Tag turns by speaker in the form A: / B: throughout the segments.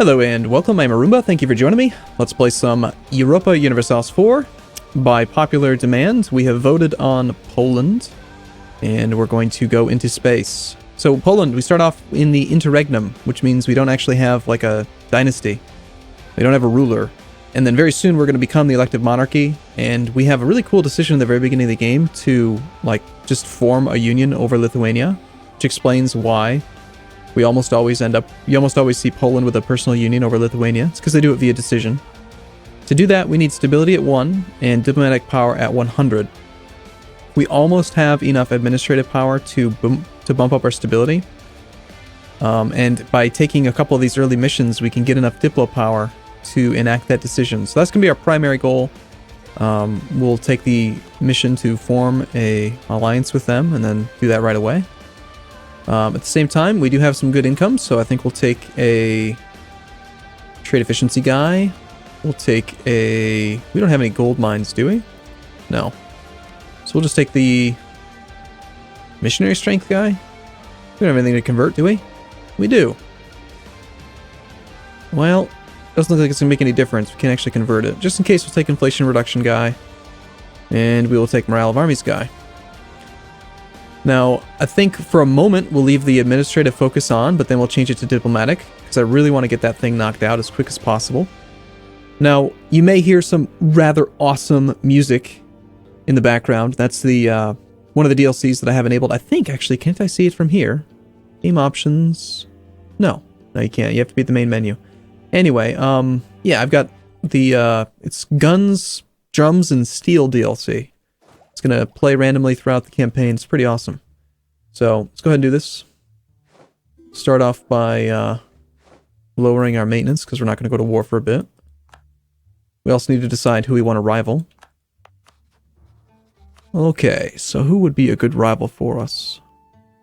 A: Hello and welcome, I'm Arumba, thank you for joining me. Let's play some Europa Universalis IV. By popular demand, we have voted on Poland, and we're going to go into space. So Poland, we start off in the interregnum, which means we don't actually have like a dynasty. We don't have a ruler. And then very soon we're going to become the elective monarchy, and we have a really cool decision at the very beginning of the game to like just form a union over Lithuania, which explains why we almost always you almost always see Poland with a personal union over Lithuania. It's because they do it via decision. To do that, we need stability at 1 and diplomatic power at 100. We almost have enough administrative power to bump up our stability. And by taking a couple of these early missions, we can get enough diplo power to enact that decision. So that's going to be our primary goal. We'll take the mission to form a alliance with them and then do that right away. At the same time, we do have some good income, so I think we'll take a trade efficiency guy. We'll take a... We don't have any gold mines, do we? No. So we'll just take the missionary strength guy. We don't have anything to convert, do we? We do. Well, doesn't look like it's going to make any difference. We can't actually convert it. Just in case, we'll take inflation reduction guy. And we will take morale of armies guy. Now, I think for a moment we'll leave the administrative focus on, but then we'll change it to diplomatic, because I really want to get that thing knocked out as quick as possible. Now, you may hear some rather awesome music in the background. That's the one of the DLCs that I have enabled. I think, actually, can't I see it from here? Game options... No, you can't. You have to be at the main menu. Anyway, yeah, I've got the, it's Guns, Drums, and Steel DLC. It's going to play randomly throughout the campaign. It's pretty awesome. So, let's go ahead and do this. Start off by lowering our maintenance, because we're not going to go to war for a bit. We also need to decide who we want to rival. Okay, so who would be a good rival for us?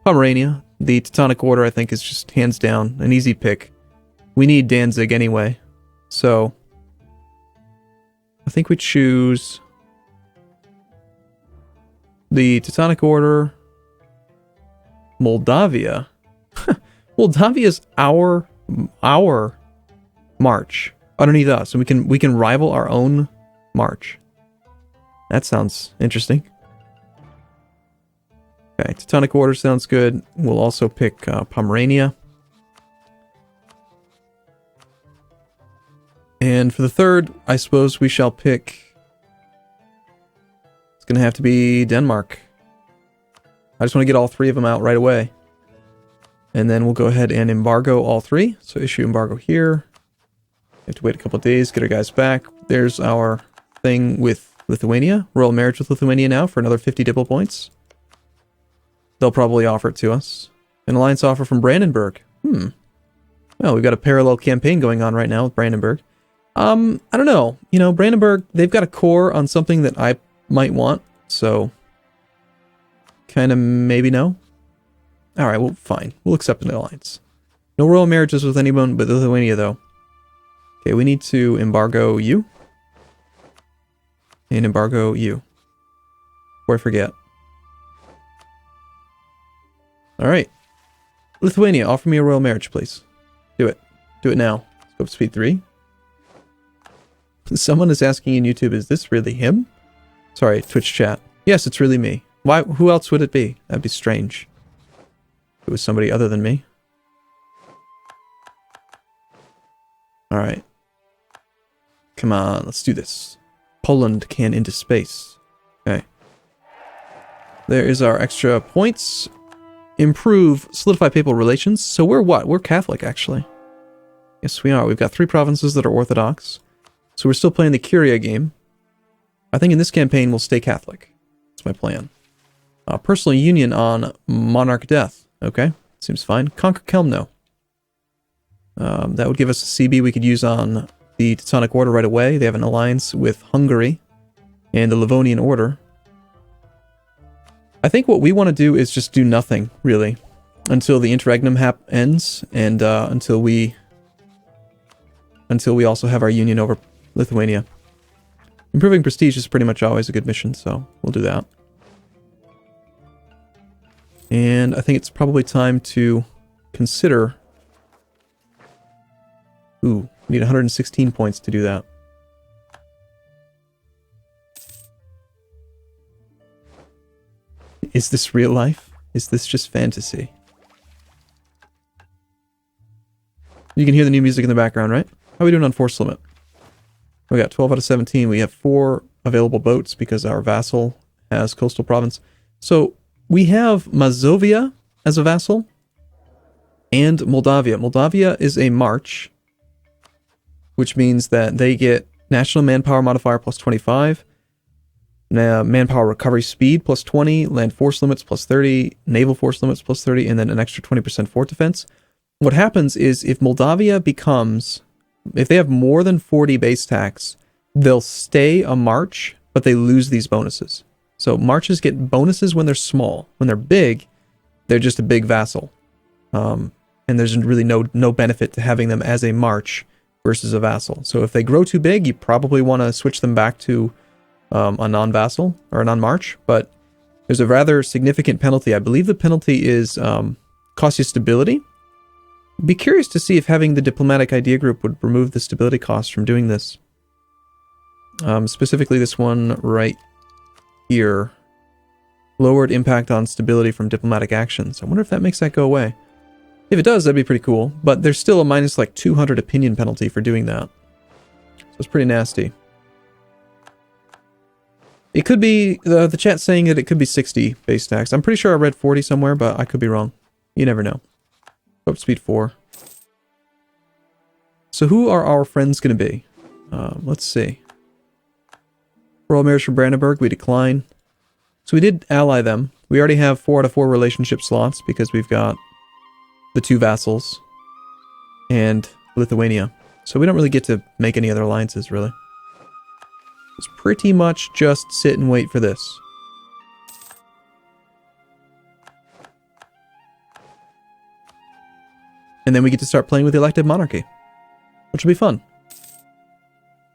A: Pomerania. The Teutonic Order, I think, is just hands down an easy pick. We need Danzig anyway. So, I think we choose... the Teutonic Order, Moldavia. Moldavia's our march underneath us, and we can rival our own march. That sounds interesting. Okay, Teutonic Order sounds good. We'll also pick Pomerania. And for the third, I suppose we shall pick... Gonna have to be Denmark. I just want to get all three of them out right away. And then we'll go ahead and embargo all three. So issue embargo here. We have to wait a couple of days, get our guys back. There's our thing with Lithuania. Royal marriage with Lithuania now for another 50 diplo points. They'll probably offer it to us. An alliance offer from Brandenburg. Well, we've got a parallel campaign going on right now with Brandenburg. I don't know. You know, Brandenburg, they've got a core on something that I might want, so kind of maybe no. Alright, well, fine. We'll accept an alliance. No royal marriages with anyone but Lithuania, though. Okay, we need to embargo you. And embargo you. Before I forget. Alright. Lithuania, offer me a royal marriage, please. Do it. Do it now. Let's go up to speed 3. Someone is asking in YouTube, is this really him? Sorry, Twitch chat. Yes, it's really me. Why? Who else would it be? That'd be strange. If it was somebody other than me. Alright. Come on, let's do this. Poland can into space. Okay. There is our extra points. Improve, solidify papal relations. So we're what? We're Catholic, actually. Yes, we are. We've got 3 provinces that are Orthodox. So we're still playing the Curia game. I think in this campaign we'll stay Catholic. That's my plan. Personal union on Monarch death. Okay, seems fine. Conquer Kelmno. That would give us a CB we could use on the Teutonic Order right away. They have an alliance with Hungary and the Livonian Order. I think what we want to do is just do nothing, really, until the interregnum ends, and until we also have our union over Lithuania. Improving prestige is pretty much always a good mission, so we'll do that. And I think it's probably time to consider Ooh, we need 116 points to do that. Is this real life? Is this just fantasy? You can hear the new music in the background, right? How are we doing on force limit? We got 12 out of 17. We have 4 available boats because our vassal has coastal province. So we have Mazovia as a vassal and Moldavia. Moldavia is a march, which means that they get national manpower modifier plus 25, manpower recovery speed plus 20, land force limits plus 30, naval force limits plus 30, and then an extra 20% fort defense. What happens is if Moldavia becomes, if they have more than 40 base tax, they'll stay a march, but they lose these bonuses. So marches get bonuses when they're small. When they're big, they're just a big vassal. And there's really no benefit to having them as a march versus a vassal. So if they grow too big, you probably want to switch them back to a non-vassal or a non-march. But there's a rather significant penalty. I believe the penalty is cost you stability. Be curious to see if having the diplomatic idea group would remove the stability costs from doing this. Specifically this one right here. Lowered impact on stability from diplomatic actions. I wonder if that makes that go away. If it does, that'd be pretty cool. But there's still a minus like 200 opinion penalty for doing that. So it's pretty nasty. It could be, the chat's saying that it could be 60 base tax. I'm pretty sure I read 40 somewhere, but I could be wrong. You never know. Up speed 4. So who are our friends going to be? Let's see. Royal marriage for Brandenburg, we decline. So we did ally them. We already have 4 out of 4 relationship slots because we've got the 2 vassals and Lithuania. So we don't really get to make any other alliances, really. It's pretty much just sit and wait for this. And then we get to start playing with the Elective Monarchy, which will be fun.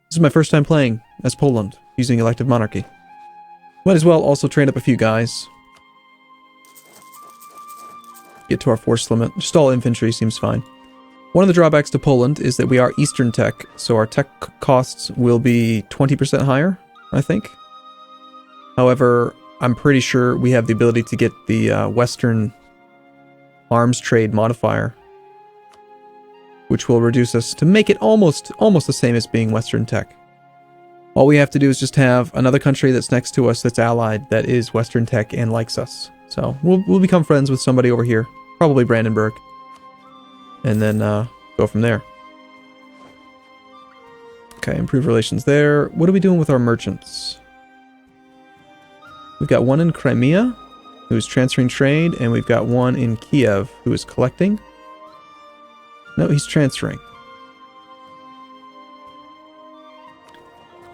A: This is my first time playing as Poland, using Elective Monarchy. Might as well also train up a few guys. Get to our force limit. Just all infantry seems fine. One of the drawbacks to Poland is that we are Eastern tech, so our tech costs will be 20% higher, I think. However, I'm pretty sure we have the ability to get the Western arms trade modifier, which will reduce us to make it almost the same as being Western tech. All we have to do is just have another country that's next to us that's allied that is Western tech and likes us. So we'll become friends with somebody over here, probably Brandenburg, and then go from there. Okay, improve relations there. What are we doing with our merchants? We've got one in Crimea who's transferring trade, and we've got one in Kiev who is collecting. No, he's transferring.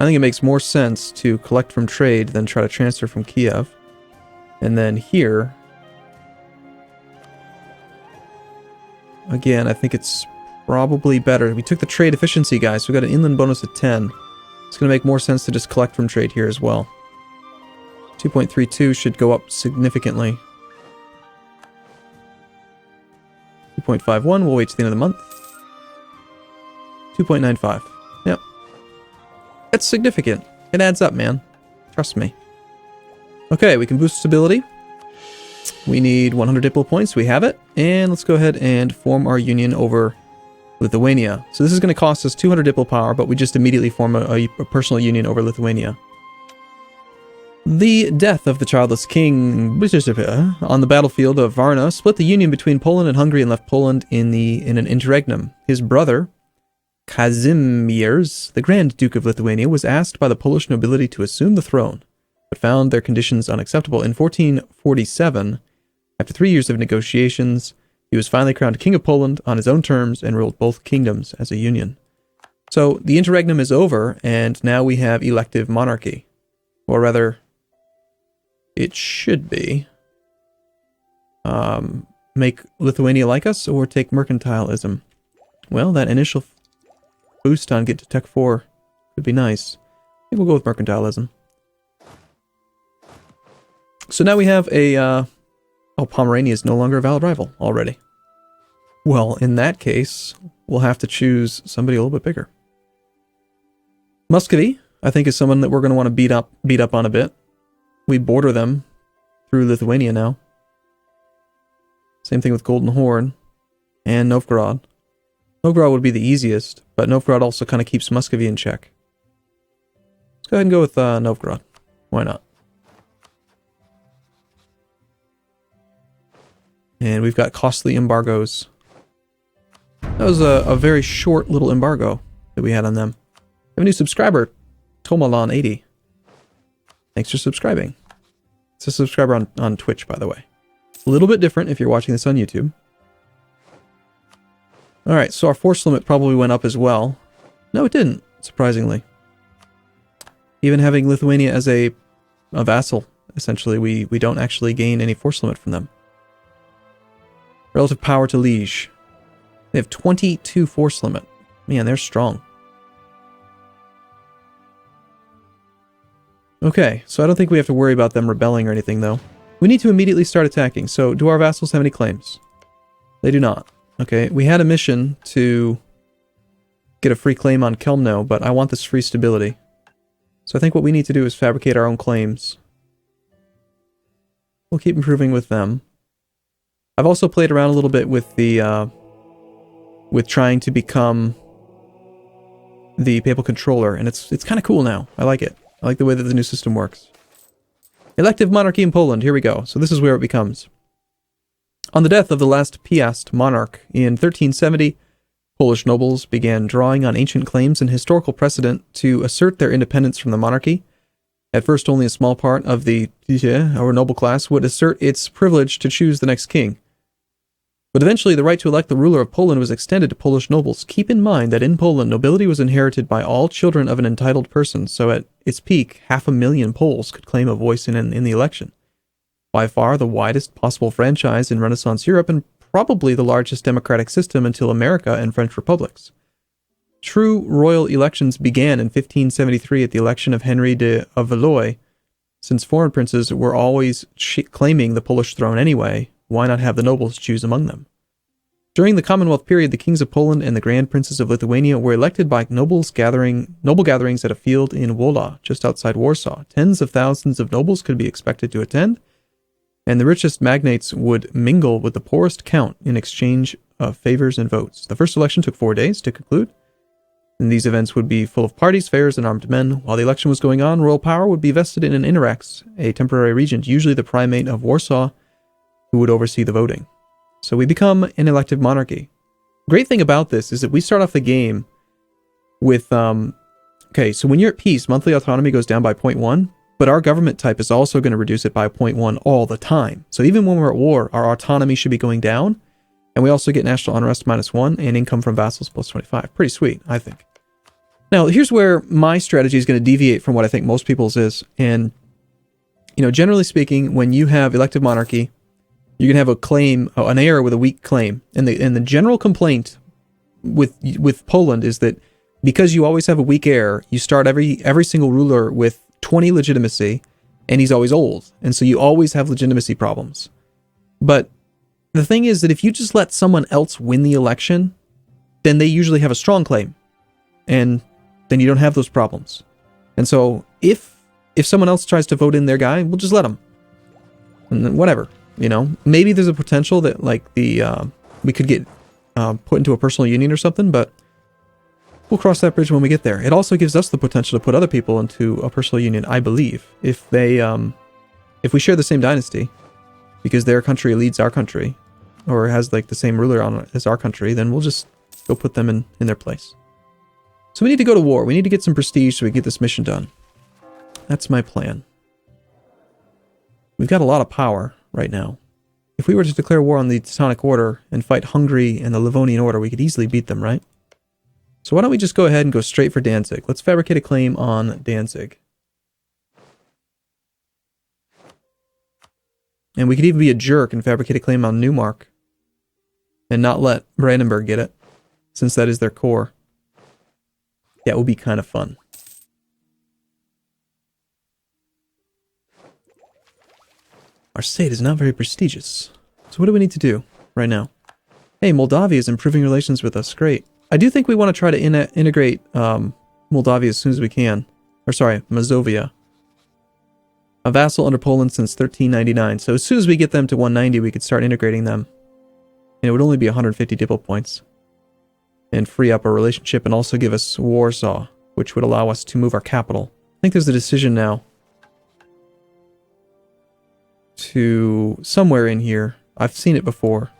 A: I think it makes more sense to collect from trade than try to transfer from Kiev. And then here, again, I think it's probably better. We took the trade efficiency, guys, so we got an inland bonus of 10. It's going to make more sense to just collect from trade here as well. 2.32 should go up significantly. 2.51, we'll wait to the end of the month. 2.95. Yep. That's significant. It adds up, man. Trust me. Okay, we can boost stability. We need 100 diplo points. We have it. And let's go ahead and form our union over Lithuania. So this is going to cost us 200 diplo power, but we just immediately form a personal union over Lithuania. The death of the childless king on the battlefield of Varna split the union between Poland and Hungary and left Poland in an interregnum. His brother, Kazimierz, the Grand Duke of Lithuania, was asked by the Polish nobility to assume the throne, but found their conditions unacceptable. In 1447, after 3 years of negotiations, he was finally crowned King of Poland on his own terms and ruled both kingdoms as a union. So the interregnum is over, and now we have elective monarchy. Or rather, it should be. Make Lithuania like us, or take mercantilism? Well, that initial boost on get to Tech 4 would be nice. I think we'll go with mercantilism. So now we have a... oh, Pomerania is no longer a valid rival already. Well, in that case, we'll have to choose somebody a little bit bigger. Muscovy, I think, is someone that we're going to want to beat up on a bit. We border them through Lithuania now. Same thing with Golden Horn and Novgorod. Novgorod would be the easiest, but Novgorod also kind of keeps Muscovy in check. Let's go ahead and go with Novgorod. Why not? And we've got costly embargoes. That was a very short little embargo that we had on them. We have a new subscriber, Tomalon80. Thanks for subscribing. It's a subscriber on Twitch, by the way. A little bit different if you're watching this on YouTube. Alright, so our force limit probably went up as well. No, it didn't, surprisingly. Even having Lithuania as a vassal, essentially, we don't actually gain any force limit from them. Relative power to liege. They have 22 force limit. Man, they're strong. Okay, so I don't think we have to worry about them rebelling or anything, though. We need to immediately start attacking, so do our vassals have any claims? They do not. Okay, we had a mission to get a free claim on Kelmno, but I want this free stability. So I think what we need to do is fabricate our own claims. We'll keep improving with them. I've also played around a little bit with the, with trying to become the papal controller, and it's kind of cool now. I like it. I like the way that the new system works. Elective monarchy in Poland. Here we go. So this is where it becomes. On the death of the last Piast monarch in 1370, Polish nobles began drawing on ancient claims and historical precedent to assert their independence from the monarchy. At first, only a small part of the or noble class would assert its privilege to choose the next king. But eventually, the right to elect the ruler of Poland was extended to Polish nobles. Keep in mind that in Poland, nobility was inherited by all children of an entitled person, so at its peak, 500,000 Poles could claim a voice in the election. By far the widest possible franchise in Renaissance Europe, and probably the largest democratic system until America and French republics. True royal elections began in 1573 at the election of Henry of Valois. Since foreign princes were always claiming the Polish throne anyway, why not have the nobles choose among them? During the Commonwealth period, the kings of Poland and the grand princes of Lithuania were elected by noble gatherings at a field in Wola, just outside Warsaw. Tens of thousands of nobles could be expected to attend, and the richest magnates would mingle with the poorest count in exchange of favors and votes. The first election took 4 days to conclude, and these events would be full of parties, fairs, and armed men. While the election was going on, royal power would be vested in an Interax, a temporary regent, usually the primate of Warsaw, who would oversee the voting. So we become an elective monarchy. Great thing about this is that we start off the game with, okay, so when you're at peace, monthly autonomy goes down by 0.1, but our government type is also going to reduce it by 0.1 all the time. So even when we're at war, our autonomy should be going down, and we also get national unrest -1 and income from vassals +25. Pretty sweet, I think. Now, here's where my strategy is going to deviate from what I think most people's is, and, you know, generally speaking, when you have elective monarchy, you can have a claim, an heir with a weak claim. And the general complaint with Poland is that because you always have a weak heir, you start every single ruler with 20 legitimacy, and he's always old. And so you always have legitimacy problems. But the thing is that if you just let someone else win the election, then they usually have a strong claim. And then you don't have those problems. And so if someone else tries to vote in their guy, we'll just let them. And then whatever. You know, maybe there's a potential that, like, we could get put into a personal union or something, but we'll cross that bridge when we get there. It also gives us the potential to put other people into a personal union, I believe, if they, if we share the same dynasty, because their country leads our country, or has, like, the same ruler as our country, then we'll just go put them in their place. So we need to go to war. We need to get some prestige so we can get this mission done. That's my plan. We've got a lot of power right now. If we were to declare war on the Teutonic Order and fight Hungary and the Livonian Order, we could easily beat them, right? So why don't we just go ahead and go straight for Danzig? Let's fabricate a claim on Danzig. And we could even be a jerk and fabricate a claim on Neumark and not let Brandenburg get it, since that is their core. That would be kind of fun. Our state is not very prestigious. So what do we need to do right now? Hey, Moldavia is improving relations with us. Great. I do think we want to try to integrate Moldavia as soon as we can. Or sorry, Mazovia. A vassal under Poland since 1399. So as soon as we get them to 190, we could start integrating them. And it would only be 150 diplo points. And free up our relationship and also give us Warsaw, which would allow us to move our capital. I think there's a decision now to somewhere in here. I've seen it before.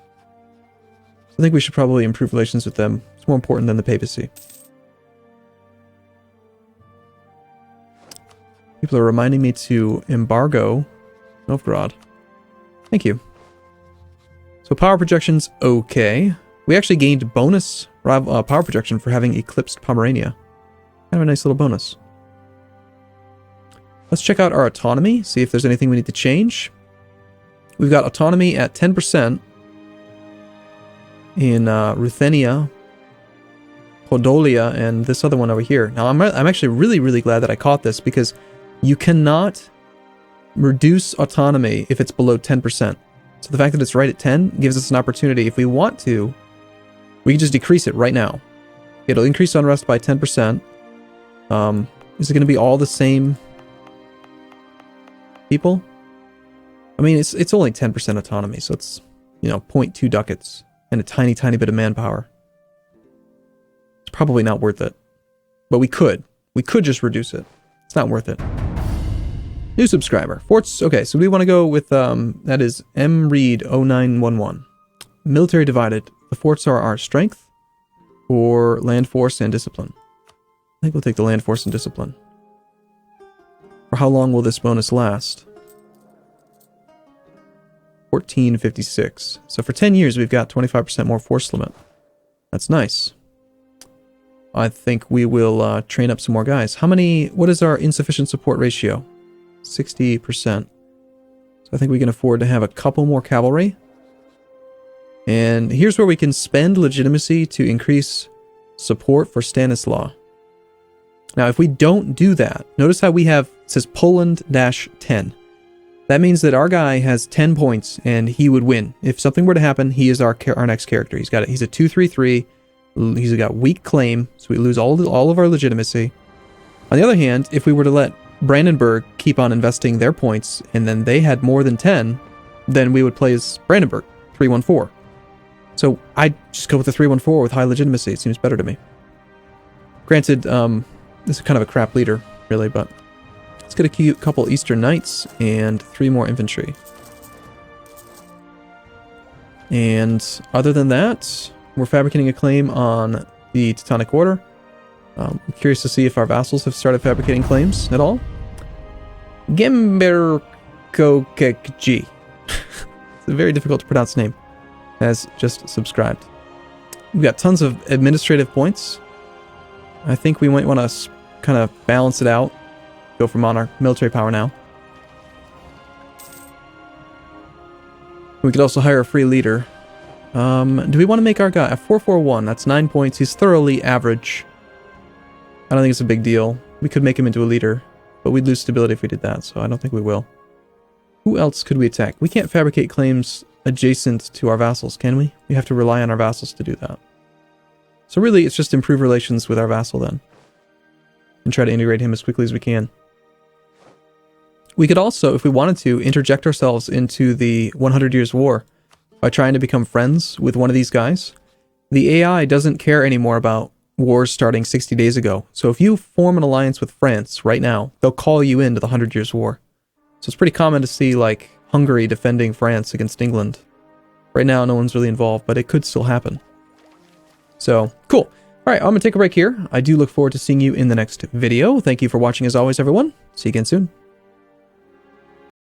A: So I think we should probably improve relations with them. It's more important than the papacy. People are reminding me to embargo Novgorod. Thank you. So power projection's okay. We actually gained bonus power projection for having eclipsed Pomerania. Kind of a nice little bonus. Let's check out our autonomy, see if there's anything we need to change. We've got autonomy at 10% in Ruthenia, Podolia, and this other one over here. Now, I'm actually really, really glad that I caught this because you cannot reduce autonomy if it's below 10%. So the fact that it's right at 10 gives us an opportunity. If we want to, we can just decrease it right now. It'll increase unrest by 10%. Is it going to be all the same people? I mean, it's only 10% autonomy, so it's, you know, 0.2 ducats and a tiny, tiny bit of manpower. It's probably not worth it. But we could. We could just reduce it. It's not worth it. New subscriber. Forts. Okay, so we want to go with, that is mreed0911. Military divided. The forts are our strength or land force and discipline. I think we'll take the land force and discipline. For how long will this bonus last? 1456. So for 10 years, we've got 25% more force limit. That's nice. I think we will train up some more guys. What is our insufficient support ratio? 60%. So I think we can afford to have a couple more cavalry. And here's where we can spend legitimacy to increase support for Stanislaw. Now, if we don't do that, notice how we have, it says Poland-10. That means that our guy has 10 points and he would win. If something were to happen, he is our next character. He's a 2-3-3. He's got weak claim, so we lose all of our legitimacy. On the other hand, if we were to let Brandenburg keep on investing their points and then they had more than 10, then we would play as Brandenburg, 3-1-4. So I'd just go with the 3-1-4 with high legitimacy. It seems better to me. Granted, this is kind of a crap leader, really, but let's get a couple Eastern Knights and 3 more infantry. And other than that, we're fabricating a claim on the Teutonic Order. I'm curious to see if our vassals have started fabricating claims at all. Gemberkokekji. It's a very difficult to pronounce name. Has just subscribed. We've got tons of administrative points. I think we might want to kind of balance it out. Go for monarch military power now. We could also hire a free leader. Do we want to make our guy a 441? That's 9 points. He's thoroughly average. I don't think it's a big deal. We could make him into a leader, but we'd lose stability if we did that, so I don't think we will. Who else could we attack? We can't fabricate claims adjacent to our vassals, can we? We have to rely on our vassals to do that. So really, it's just improve relations with our vassal then. And try to integrate him as quickly as we can. We could also, if we wanted to, interject ourselves into the 100 Years' War by trying to become friends with one of these guys. The AI doesn't care anymore about wars starting 60 days ago. So if you form an alliance with France right now, they'll call you into the 100 Years' War. So it's pretty common to see, like, Hungary defending France against England. Right now, no one's really involved, but it could still happen. So, cool. All right, I'm going to take a break here. I do look forward to seeing you in the next video. Thank you for watching as always, everyone. See you again soon.